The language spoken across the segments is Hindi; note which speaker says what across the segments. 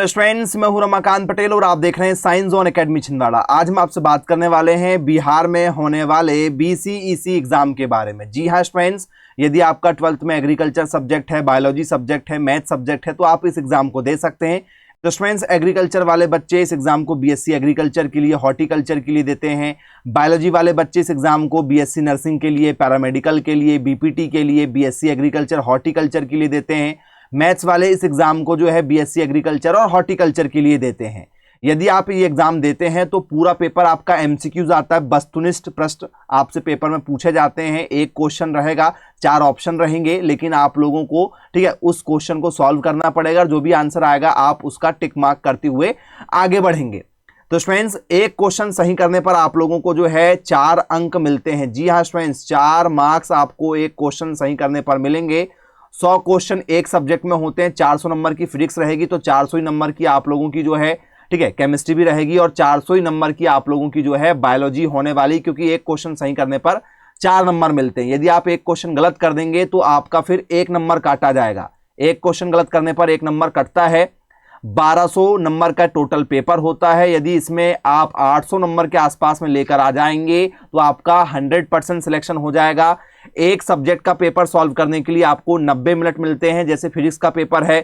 Speaker 1: स्टूडेंट्स, मैं हूं रमाकांत पटेल और आप देख रहे हैं साइंस जोन एकेडमी छिंदवाड़ा। आज हम आपसे बात करने वाले हैं बिहार में होने वाले बीसीईसी एग्जाम के बारे में। जी हां स्टूडेंट्स, यदि आपका 12th में एग्रीकल्चर सब्जेक्ट है, बायोलॉजी सब्जेक्ट है, मैथ सब्जेक्ट है तो आप इस एग्जाम को दे सकते हैं। तो स्टूडेंट्स, एग्रीकल्चर वाले बच्चे इस एग्जाम को बीएससी एग्रीकल्चर के लिए, हॉर्टिकल्चर के लिए देते हैं। बायोलॉजी वाले बच्चे इस एग्जाम को बीएससी नर्सिंग के लिए, पैरामेडिकल के लिए, बीपीटी के लिए, बीएससी एग्रीकल्चर हॉर्टिकल्चर के लिए देते हैं। मैथ्स वाले इस एग्जाम को जो है बीएससी एग्रीकल्चर और हॉर्टिकल्चर के लिए देते हैं। यदि आप ये एग्जाम देते हैं तो पूरा पेपर आपका एमसीक्यूज आता है, वस्तुनिष्ठ प्रश्न आपसे पेपर में पूछे जाते हैं। एक क्वेश्चन रहेगा, 4 ऑप्शन रहेंगे, लेकिन आप लोगों को ठीक है उस क्वेश्चन को सॉल्व करना पड़ेगा। जो भी आंसर आएगा आप उसका टिक मार्क करते हुए आगे बढ़ेंगे। तो स्टूडेंट्स, एक क्वेश्चन सही करने पर आप लोगों को जो है 4 अंक मिलते हैं। जी हाँ स्टूडेंट्स, 4 मार्क्स आपको एक क्वेश्चन सही करने पर मिलेंगे। 100 क्वेश्चन एक सब्जेक्ट में होते हैं, 400 नंबर की फिजिक्स रहेगी तो 400 ही नंबर की आप लोगों की जो है ठीक है केमिस्ट्री भी रहेगी और 400 ही नंबर की आप लोगों की जो है बायोलॉजी होने वाली, क्योंकि एक क्वेश्चन सही करने पर 4 नंबर मिलते हैं। यदि आप एक क्वेश्चन गलत कर देंगे तो आपका फिर 1 नंबर काटा जाएगा। एक क्वेश्चन गलत करने पर 1 नंबर कटता है। 1200 नंबर का टोटल पेपर होता है। यदि इसमें आप 800 नंबर के आसपास में लेकर आ जाएंगे तो आपका 100% सिलेक्शन हो जाएगा। एक सब्जेक्ट का पेपर सॉल्व करने के लिए आपको 90 मिनट मिलते हैं। जैसे फिजिक्स का पेपर है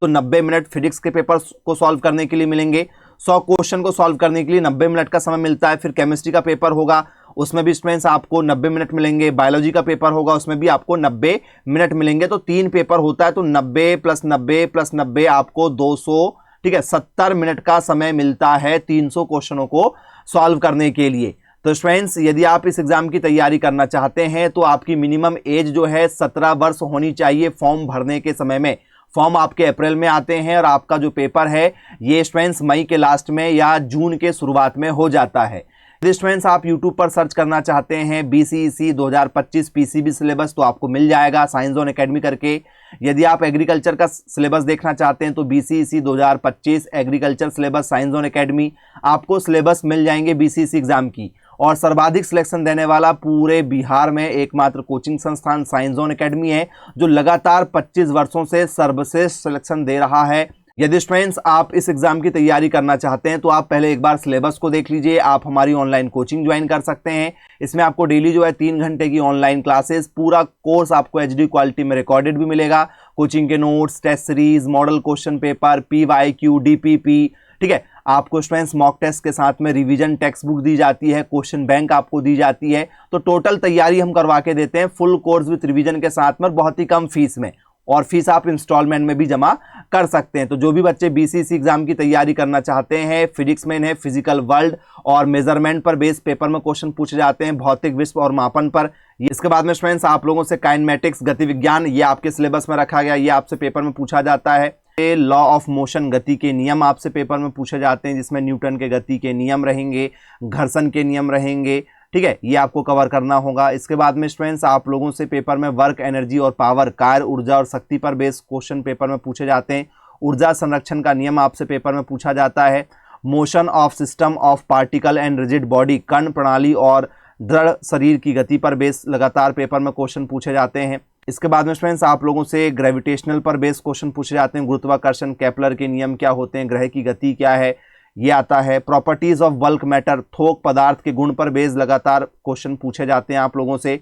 Speaker 1: तो 90 मिनट फिजिक्स के पेपर को सॉल्व करने के लिए मिलेंगे। 100 क्वेश्चन को सॉल्व करने के लिए 90 मिनट का समय मिलता है। फिर केमिस्ट्री का पेपर होगा, उसमें भी स्टूडेंट्स आपको 90 मिनट मिलेंगे। बायोलॉजी का पेपर होगा, उसमें भी आपको 90 मिनट मिलेंगे। तो 3 पेपर होता है, तो 90 + 90 + 90 आपको 200 ठीक है 70 मिनट का समय मिलता है 300 क्वेश्चनों को सॉल्व करने के लिए। तो स्टूडेंट्स, यदि आप इस एग्जाम की तैयारी करना चाहते हैं तो आपकी मिनिमम एज जो है 17 वर्ष होनी चाहिए फॉर्म भरने के समय में। फॉर्म आपके अप्रैल में आते हैं और आपका जो पेपर है ये स्टूडेंट्स मई के लास्ट में या जून के शुरुआत में हो जाता है। यदि स्टूडेंट्स आप यूट्यूब पर सर्च करना चाहते हैं बीसीईसी 2025 पीसीबी सिलेबस तो आपको मिल जाएगा साइंस जोन एकेडमी करके। यदि आप एग्रीकल्चर का सिलेबस देखना चाहते हैं तो BCEC 2025 agriculture syllabus science zone academy, आपको सिलेबस मिल जाएंगे बीसीईसी एग्जाम की। और सर्वाधिक सिलेक्शन देने वाला पूरे बिहार में एकमात्र कोचिंग संस्थान साइंस जोन एकेडमी है, जो लगातार 25 वर्षों से सर्वश्रेष्ठ सिलेक्शन दे रहा है। यदि स्टूडेंट्स आप इस एग्जाम की तैयारी करना चाहते हैं तो आप पहले एक बार सिलेबस को देख लीजिए। आप हमारी ऑनलाइन कोचिंग ज्वाइन कर सकते हैं। इसमें आपको डेली जो है 3 घंटे की ऑनलाइन क्लासेस, पूरा कोर्स आपको एचडी क्वालिटी में रिकॉर्डेड भी मिलेगा। कोचिंग के notes, test series, model question paper, PYQ, DPP, ठीक है। आपको स्टूडेंट्स मॉक टेस्ट के साथ में रिवीजन टेक्स्ट बुक दी जाती है, क्वेश्चन बैंक आपको दी जाती है। तो टोटल तैयारी हम करवा के देते हैं फुल कोर्स विद रिवीजन के साथ में, बहुत ही कम फीस में। और फीस आप इंस्टॉलमेंट में भी जमा कर सकते हैं। तो जो भी बच्चे बीसीईसी एग्जाम की तैयारी करना चाहते हैं, फिजिक्स में है फिजिकल वर्ल्ड और मेजरमेंट पर बेस पेपर में क्वेश्चन पूछे जाते हैं, भौतिक विश्व और मापन पर। इसके बाद में स्टूडेंट्स आप लोगों से काइनेमेटिक्स, गति विज्ञान, ये आपके सिलेबस में रखा गया, ये आपसे पेपर में पूछा जाता है। लॉ ऑफ मोशन, गति के नियम आपसे पेपर में पूछे जाते हैं, जिसमें न्यूटन के गति के नियम रहेंगे, घर्षण के नियम रहेंगे, ठीक है, ये आपको कवर करना होगा। इसके बाद में स्टूडेंट्स आप लोगों से पेपर में वर्क, एनर्जी और पावर, कार्य, ऊर्जा और शक्ति पर बेस्ड क्वेश्चन पेपर में पूछे जाते हैं। ऊर्जा संरक्षण का नियम आपसे पेपर में पूछा जाता है। Motion of system of particle and rigid body, कण प्रणाली और दृढ़ शरीर की गति पर बेस्ड लगातार पेपर में क्वेश्चन पूछे जाते हैं। इसके बाद में स्टूडेंट्स आप लोगों से ग्रेविटेशनल पर बेस्ड क्वेश्चन पूछे जाते हैं। गुरुत्वाकर्षण, केपलर के नियम क्या होते हैं, ग्रह की गति क्या है, ये आता है। प्रॉपर्टीज ऑफ बल्क मैटर, थोक पदार्थ के गुण पर बेस्ड लगातार क्वेश्चन पूछे जाते हैं आप लोगों से।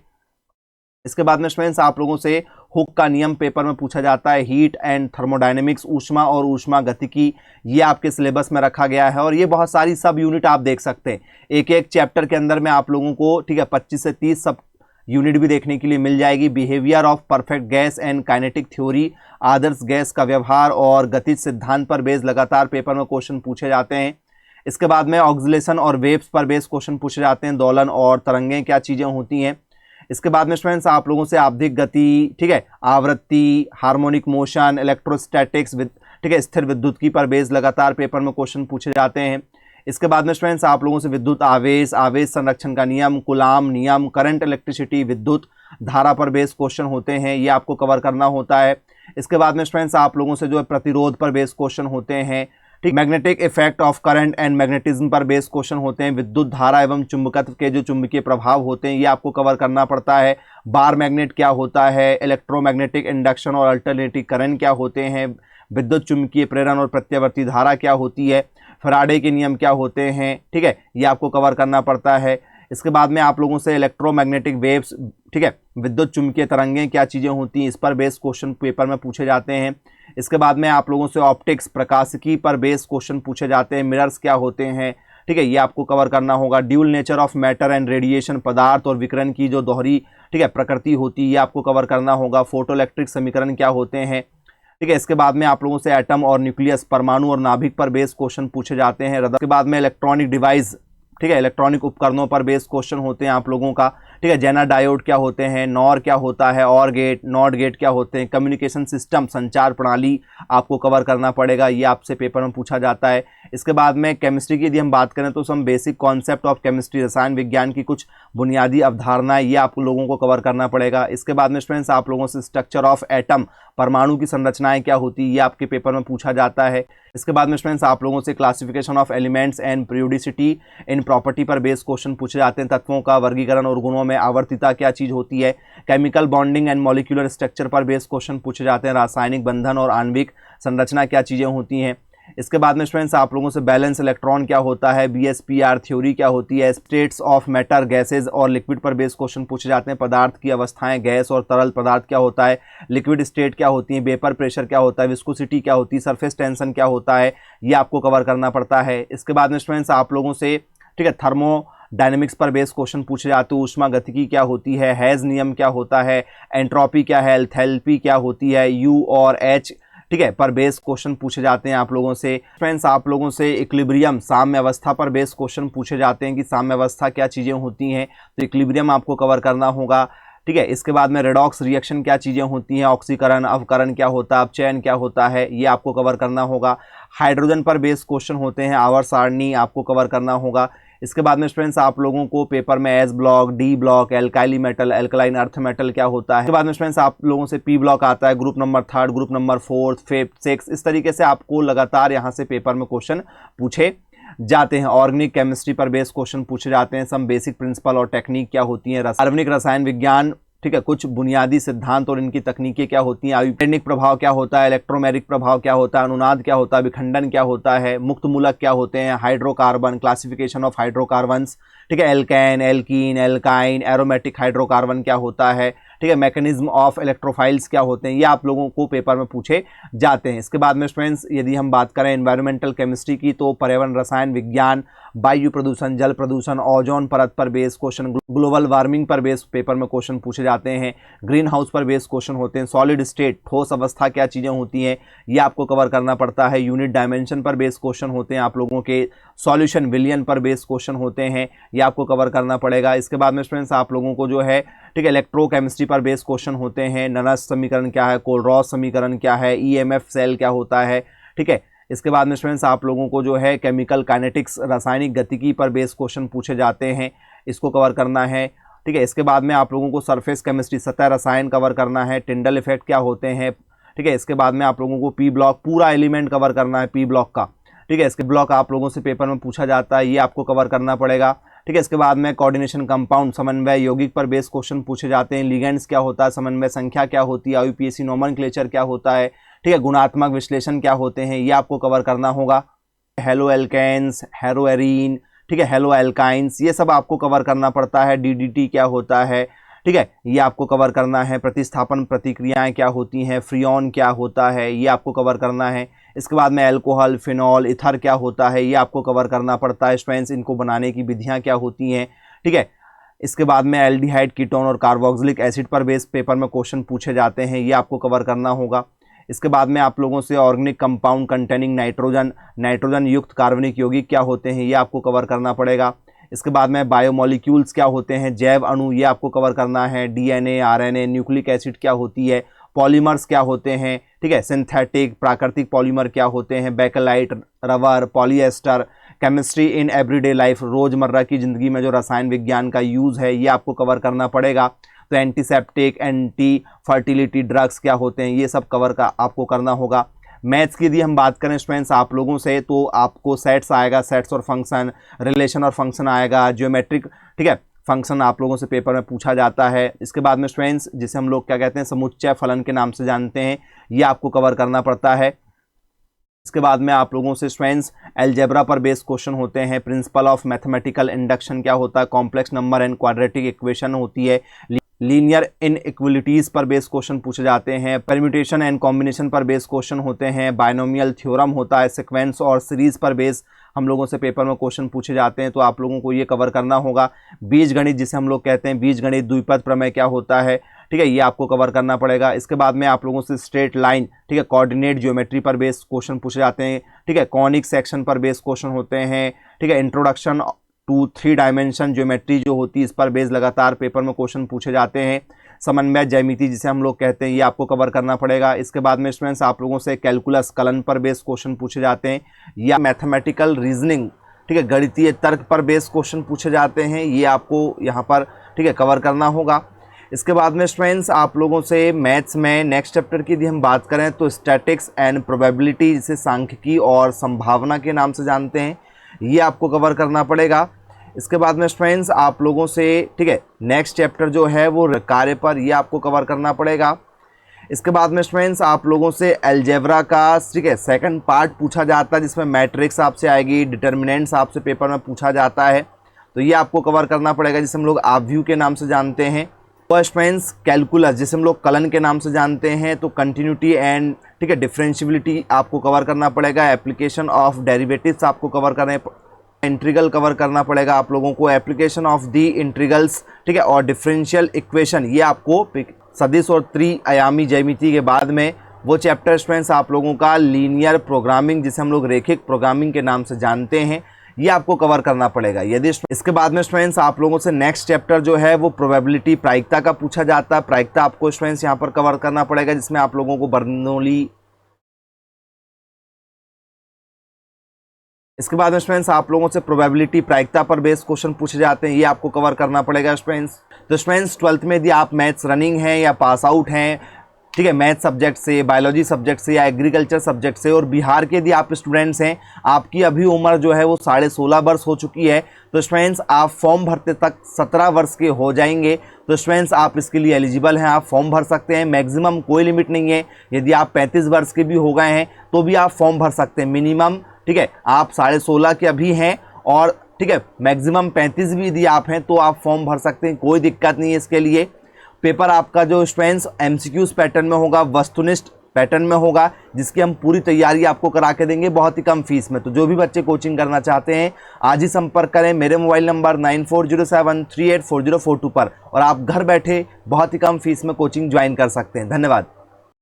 Speaker 1: इसके बाद में स्टूडेंट्स आप लोगों से हुक का नियम पेपर में पूछा जाता है। हीट एंड थर्मोडायनेमिक्स, ऊष्मा और ऊष्मा गतिकी, ये आपके सिलेबस में रखा गया है। और ये बहुत सारी सब यूनिट आप देख सकते हैं। एक एक चैप्टर के अंदर में आप लोगों को ठीक है 25 से 30 सब यूनिट भी देखने के लिए मिल जाएगी। Behaviour of perfect gas and kinetic theory, Adarsh gas का व्यवहार और गतिज सिद्धांत पर बेस्ड लगातार पेपर में क्वेश्चन पूछे जाते हैं। इसके बाद में ऑक्सिलेशन और वेव्स पर बेस्ड क्वेश्चन पूछे जाते हैं। दोलन और तरंगें क्या चीज़ें होती हैं। इसके बाद में स्टूडेंट्स आप लोगों से आवधिक गति, ठीक है, आवृत्ति, हार्मोनिक मोशन, इलेक्ट्रोस्टैटिक्स, ठीक है, स्थिर विद्युत की पर बेस्ड लगातार पेपर में क्वेश्चन पूछे जाते हैं। इसके बाद में स्टूडेंट्स आप लोगों से विद्युत आवेश, आवेश संरक्षण का नियम, कुलाम नियम, करंट, इलेक्ट्रिसिटी, विद्युत धारा पर बेस्ड क्वेश्चन होते हैं, ये आपको कवर करना होता है। इसके बाद में स्टूडेंट्स आप लोगों से जो है प्रतिरोध पर बेस्ड क्वेश्चन होते हैं, ठीक, magnetic effect of current and magnetism पर बेस्ड क्वेश्चन होते हैं। विद्युत धारा एवं चुंबकत्व के जो चुंबकीय प्रभाव होते हैं ये आपको कवर करना पड़ता है। बार मैग्नेट क्या होता है, इलेक्ट्रोमैग्नेटिक इंडक्शन और अल्टरनेटिव करंट क्या होते हैं, विद्युत चुंबकीय प्रेरण और प्रत्यावर्ती धारा क्या होती है, फैराडे के नियम क्या होते हैं, ठीक है, ये आपको कवर करना पड़ता है। इसके बाद में आप लोगों से इलेक्ट्रोमैग्नेटिक वेव्स, ठीक है, विद्युत चुंबकीय तरंगें क्या चीज़ें होती हैं, इस पर बेस क्वेश्चन पेपर में पूछे जाते हैं। इसके बाद में आप लोगों से ऑप्टिक्स, प्रकाशिकी पर बेस क्वेश्चन पूछे जाते हैं। मिरर्स क्या होते हैं, ठीक है, ये आपको कवर करना होगा। Dual nature of matter and radiation, पदार्थ और विकिरण की जो दोहरी, ठीक है, प्रकृति होती है, ये आपको कवर करना होगा। फोटो इलेक्ट्रिक समीकरण क्या होते हैं, ठीक है। इसके बाद में आप लोगों से एटम और न्यूक्लियस, परमाणु और नाभिक पर बेस क्वेश्चन पूछे जाते हैं। इसके बाद में इलेक्ट्रॉनिक डिवाइस, ठीक है, इलेक्ट्रॉनिक उपकरणों पर बेस क्वेश्चन होते हैं आप लोगों का, ठीक है। जेनर डायोड क्या होते हैं, नॉर क्या होता है, और गेट, नॉट गेट क्या होते हैं, कम्युनिकेशन सिस्टम, संचार प्रणाली आपको कवर करना पड़ेगा, ये आपसे पेपर में पूछा जाता है। इसके बाद में केमिस्ट्री की यदि हम बात करें तो some basic concept of chemistry, रसायन विज्ञान की कुछ बुनियादी अवधारणाएं, ये आप लोगों को कवर करना पड़ेगा। इसके बाद में स्टूडेंट्स आप लोगों से स्ट्रक्चर ऑफ एटम, परमाणु की संरचनाएं क्या होती है, ये आपके पेपर में पूछा जाता है। इसके बाद में स्टूडेंट्स आप लोगों से classification of elements and periodicity in property पर बेस क्वेश्चन पूछे जाते हैं। तत्वों का वर्गीकरण और गुणों में आवर्तिता क्या चीज होती है। Chemical bonding and molecular structure पर बेस क्वेश्चन पूछे जाते हैं। रासायनिक बंधन और आणविक संरचना क्या चीजें होती हैं। इसके बाद में स्टूडेंट्स आप लोगों से बैलेंस इलेक्ट्रॉन क्या होता है, बीएसपीआर थ्योरी क्या होती है, स्टेट्स ऑफ मैटर, गैसेज और लिक्विड पर बेस क्वेश्चन पूछे जाते हैं। पदार्थ की अवस्थाएं, गैस और तरल पदार्थ क्या होता है, लिक्विड स्टेट क्या होती है, वेपर प्रेशर क्या होता है, विस्कोसिटी क्या होती है, सरफेस टेंशन क्या होता है, ये आपको कवर करना पड़ता है। इसके बाद में स्टूडेंट्स आप लोगों से, ठीक है, थर्मोडायनेमिक्स पर बेस क्वेश्चन पूछे जाते हैं। ऊष्मा गतिकी क्या होती है, हैज नियम क्या होता है, एंट्रोपी क्या है, एंथैल्पी क्या होती है, यू और एच, ठीक है, पर बेस क्वेश्चन पूछे जाते हैं आप लोगों से। फ्रेंड्स आप लोगों से इक्विलिब्रियम, साम्य अवस्था पर बेस क्वेश्चन पूछे जाते हैं कि साम्य अवस्था क्या चीज़ें होती हैं, तो इक्विलिब्रियम आपको कवर करना होगा, ठीक है। इसके बाद में रेडॉक्स रिएक्शन क्या चीज़ें होती हैं, ऑक्सीकरण, अवकरण क्या होता है, अपचयन क्या होता है, ये आपको कवर करना होगा। हाइड्रोजन पर बेस क्वेश्चन होते हैं, आवर्त सारणी आपको कवर करना होगा। इसके बाद में स्टूडेंट्स आप लोगों को पेपर में S block, D block, alkali metal, alkaline earth metal क्या होता है। इसके बाद में स्टूडेंट्स आप लोगों से पी ब्लॉक आता है, ग्रुप नंबर 3, ग्रुप नंबर 4, 5, 6, इस तरीके से आपको लगातार यहाँ से पेपर में क्वेश्चन पूछे जाते हैं। ऑर्गेनिक केमिस्ट्री पर बेस क्वेश्चन पूछे जाते हैं। सम बेसिक प्रिंसिपल और टेक्निक क्या होती है, कार्बनिक रसायन विज्ञान, ठीक है, कुछ बुनियादी सिद्धांत और इनकी तकनीकें क्या होती हैं, आयुर्वेदिक प्रभाव क्या होता है, इलेक्ट्रोमैग्नेटिक प्रभाव क्या होता है, अनुनाद क्या होता है, विखंडन क्या होता है, मुक्त मूलक क्या होते हैं, हाइड्रोकार्बन, क्लासिफिकेशन ऑफ हाइड्रोकार्बन्स, ठीक है, alkane, alkene, alkyne, aromatic hydrocarbon क्या होता है, ठीक है, मैकेनिज्म ऑफ इलेक्ट्रोफाइल्स क्या होते हैं, ये आप लोगों को पेपर में पूछे जाते हैं। इसके बाद में स्टूडेंट्स यदि हम बात करें एनवायरमेंटल केमिस्ट्री की, तो पर्यावरण रसायन विज्ञान, वायु प्रदूषण, जल प्रदूषण, ओजोन परत पर बेस क्वेश्चन, ग्लोबल वार्मिंग पर बेस पेपर में क्वेश्चन पूछे जाते हैं। ग्रीन हाउस पर बेस क्वेश्चन होते हैं। सॉलिड स्टेट, ठोस अवस्था क्या चीज़ें होती हैं, ये आपको कवर करना पड़ता है। यूनिट डायमेंशन पर बेस क्वेश्चन होते हैं आप लोगों के। सॉल्यूशन विलियन पर बेस क्वेश्चन होते हैं, ये आपको कवर करना पड़ेगा। इसके बाद में स्टूडेंट्स आप लोगों को जो है, ठीक है, इलेक्ट्रोकेमिस्ट्री पर बेस क्वेश्चन होते हैं। ननस समीकरण क्या है, कोलरॉस समीकरण क्या है, ईएमएफ सेल क्या होता है, ठीक है। इसके बाद में स्टूडेंट्स आप लोगों को जो है केमिकल काइनेटिक्स, रासायनिक गतिकी पर बेस क्वेश्चन पूछे जाते हैं, इसको कवर करना है, ठीक है। इसके बाद में आप लोगों को सरफेस केमिस्ट्री, सतह रसायन कवर करना है। टिंडल इफेक्ट क्या होते हैं, ठीक है। इसके बाद में आप लोगों को पी ब्लॉक, पूरा एलिमेंट कवर करना है पी ब्लॉक का, ठीक है। इसके ब्लॉक आप लोगों से पेपर में पूछा जाता है, ये आपको कवर करना पड़ेगा, ठीक है। इसके बाद में कोऑर्डिनेशन कंपाउंड, समन्वय यौगिक पर बेस क्वेश्चन पूछे जाते हैं। लिगेंड्स क्या होता है, समन्वय संख्या क्या होती है, आईयूपीएसी नोमेनक्लेचर क्या होता है, ठीक है, गुणात्मक विश्लेषण क्या होते हैं, ये आपको कवर करना होगा। हेलो एल्केन्स, हेरोएरीन, ठीक है, हेलो एल्काइंस, ये सब आपको कवर करना पड़ता है। डीडीटी क्या होता है, ठीक है, ये आपको कवर करना है। प्रतिस्थापन प्रतिक्रियाएं क्या होती हैं, फ्रियोन क्या होता है, ये आपको कवर करना है। इसके बाद में अल्कोहल, फिनॉल, इथर क्या होता है, ये आपको कवर करना पड़ता है। स्ट्रेंथ्स, इनको बनाने की विधियां क्या होती हैं, ठीक है। इसके बाद में एल्डिहाइड, कीटोन और कार्बोक्सिलिक एसिड पर बेस पेपर में क्वेश्चन पूछे जाते हैं, ये आपको कवर करना होगा। इसके बाद में आप लोगों से organic compound containing nitrogen, nitrogen युक्त कार्बनिक यौगिक क्या होते हैं, ये आपको कवर करना पड़ेगा। इसके बाद में बायोमोलिक्यूल्स क्या होते हैं, जैव अणु, ये आपको कवर करना है। डीएनए, आरएनए, न्यूक्लिक एसिड क्या होती है, पॉलीमर्स क्या होते हैं, ठीक है, सिंथेटिक, प्राकृतिक पॉलीमर क्या होते हैं, bakelite, rubber, polyester, chemistry in everyday life, रोजमर्रा की जिंदगी में जो रसायन विज्ञान का यूज़ है, ये आपको कवर करना पड़ेगा। तो एंटीसेप्टिक, एंटी फर्टिलिटी ड्रग्स क्या होते हैं, ये सब कवर का आपको करना होगा। मैथ्स की यदि हम बात करें स्टूडेंट्स आप लोगों से, तो आपको सेट्स आएगा, सेट्स और फंक्शन, रिलेशन और फंक्शन आएगा, ज्योमेट्रिक, ठीक है, फंक्शन आप लोगों से पेपर में पूछा जाता है। इसके बाद में स्टूडेंट्स जिसे हम लोग क्या कहते हैं, समुच्चय फलन के नाम से जानते हैं, ये आपको कवर करना पड़ता है। इसके बाद में आप लोगों से स्टूडेंट्स अलजेब्रा पर बेस्ड क्वेश्चन होते हैं, प्रिंसिपल ऑफ मैथमेटिकल इंडक्शन क्या होता है, complex number and quadratic equation होती है, लीनियर इनइक्वलिटीज़ पर बेस्ड क्वेश्चन पूछे जाते हैं, परम्यूटेशन एंड कॉम्बिनेशन पर बेस्ड क्वेश्चन होते हैं, बायनोमियल थ्योरम होता है, सीक्वेंस और सीरीज़ पर बेस्ड हम लोगों से पेपर में क्वेश्चन पूछे जाते हैं। तो आप लोगों को ये कवर करना होगा। बीजगणित जिसे हम लोग कहते हैं, बीजगणित, द्विपद प्रमेय क्या होता है, ठीक है, ये आपको कवर करना पड़ेगा। इसके बाद में आप लोगों से स्ट्रेट लाइन, ठीक है, कोऑर्डिनेट ज्योमेट्री पर बेस्ड क्वेश्चन पूछे जाते हैं, ठीक है, कॉनिक सेक्शन पर बेस्ड क्वेश्चन होते हैं, ठीक है, इंट्रोडक्शन टू 3 डायमेंशन ज्योमेट्री जो होती है इस पर बेस्ड लगातार पेपर में क्वेश्चन पूछे जाते हैं। समन्वय ज्यामिति जिसे हम लोग कहते हैं, ये आपको कवर करना पड़ेगा। इसके बाद में स्टूडेंट्स आप लोगों से कैलकुलस, कलन पर बेस्ड क्वेश्चन पूछे जाते हैं, या मैथमेटिकल रीजनिंग, ठीक है, गणितीय तर्क पर बेस्ड क्वेश्चन पूछे जाते हैं, ये आपको यहाँ पर, ठीक है, कवर करना होगा। इसके बाद में स्टूडेंट्स आप लोगों से मैथ्स में नेक्स्ट चैप्टर की यदि हम बात करें तो स्टैटिक्स एंड प्रोबेबिलिटी, जिसे सांख्यिकी और संभावना के नाम से जानते हैं, ये आपको कवर करना पड़ेगा। इसके बाद में स्टूडेंट्स आप लोगों से, ठीक है, नेक्स्ट चैप्टर जो है वो कार्य पर, ये आपको कवर करना पड़ेगा। इसके बाद में स्टूडेंट्स आप लोगों से अलजेब्रा का, ठीक है, सेकंड पार्ट पूछा जाता है, जिसमें मैट्रिक्स आपसे आएगी, डिटर्मिनेंट्स आपसे पेपर में पूछा जाता है, तो ये आपको कवर करना पड़ेगा, जिसे हम लोग ऑब्व्यू के नाम से जानते हैं। तो स्टूडेंट्स कैलकुलस जिसे हम लोग कलन के नाम से जानते हैं, तो कंटिन्यूटी एंड, ठीक है, डिफरेंशियबिलिटी आपको कवर करना पड़ेगा। एप्लीकेशन ऑफ डेरिवेटिव्स आपको कवर करने, इंटीग्रल कवर करना पड़ेगा आप लोगों को, एप्लीकेशन ऑफ दी इंटीग्रल्स, ठीक है, और डिफरेंशियल इक्वेशन, ये आपको सदिश और त्रिआयामी ज्यामिति के बाद में वो चैप्टर स्टूडेंट्स आप लोगों का लीनियर प्रोग्रामिंग, जिसे हम लोग रैखिक प्रोग्रामिंग के नाम से जानते हैं, ये आपको कवर करना पड़ेगा। यदि इसके बाद में स्टूडेंट्स आप लोगों से नेक्स्ट चैप्टर जो है वो प्रोबेबिलिटी, प्रायिकता का पूछा जाता है, प्रायिकता आपको स्टूडेंट्स यहाँ पर कवर करना पड़ेगा, जिसमें आप लोगों को बर्नौली। इसके बाद में स्टूडेंट्स आप लोगों से प्रोबेबिलिटी, प्रायिकता पर बेस्ड क्वेश्चन पूछे जाते हैं, ये आपको कवर करना पड़ेगा स्टूडेंट्स। तो स्टूडेंट्स 12th में यदि आप मैथ्स रनिंग हैं या पास आउट हैं, ठीक है, मैथ सब्जेक्ट से, बायोलॉजी सब्जेक्ट से या एग्रीकल्चर सब्जेक्ट से, और बिहार के यदि आप स्टूडेंट्स हैं, आपकी अभी उम्र जो है वो 16.5 वर्ष हो चुकी है, तो स्टूडेंट्स आप फॉर्म भरते तक 17 वर्ष के हो जाएंगे, तो स्टूडेंट्स आप इसके लिए एलिजिबल हैं, आप फॉर्म भर सकते हैं। मैक्सिमम कोई लिमिट नहीं है, यदि आप 35 वर्ष के भी हो गए हैं तो भी आप फॉर्म भर सकते हैं। मिनिमम, ठीक है, आप 16.5 के अभी हैं, और ठीक है, मैक्सिमम 35 भी यदि आप हैं तो आप फॉर्म भर सकते हैं, कोई दिक्कत नहीं है इसके लिए। पेपर आपका जो स्टूडेंट्स एमसीक्यूज पैटर्न में होगा, वस्तुनिष्ठ पैटर्न में होगा, जिसकी हम पूरी तैयारी आपको करा के देंगे बहुत ही कम फीस में। तो जो भी बच्चे कोचिंग करना चाहते हैं आज ही संपर्क करें मेरे मोबाइल नंबर 9407384042 पर, और आप घर बैठे बहुत ही कम फीस में कोचिंग ज्वाइन कर सकते हैं। धन्यवाद।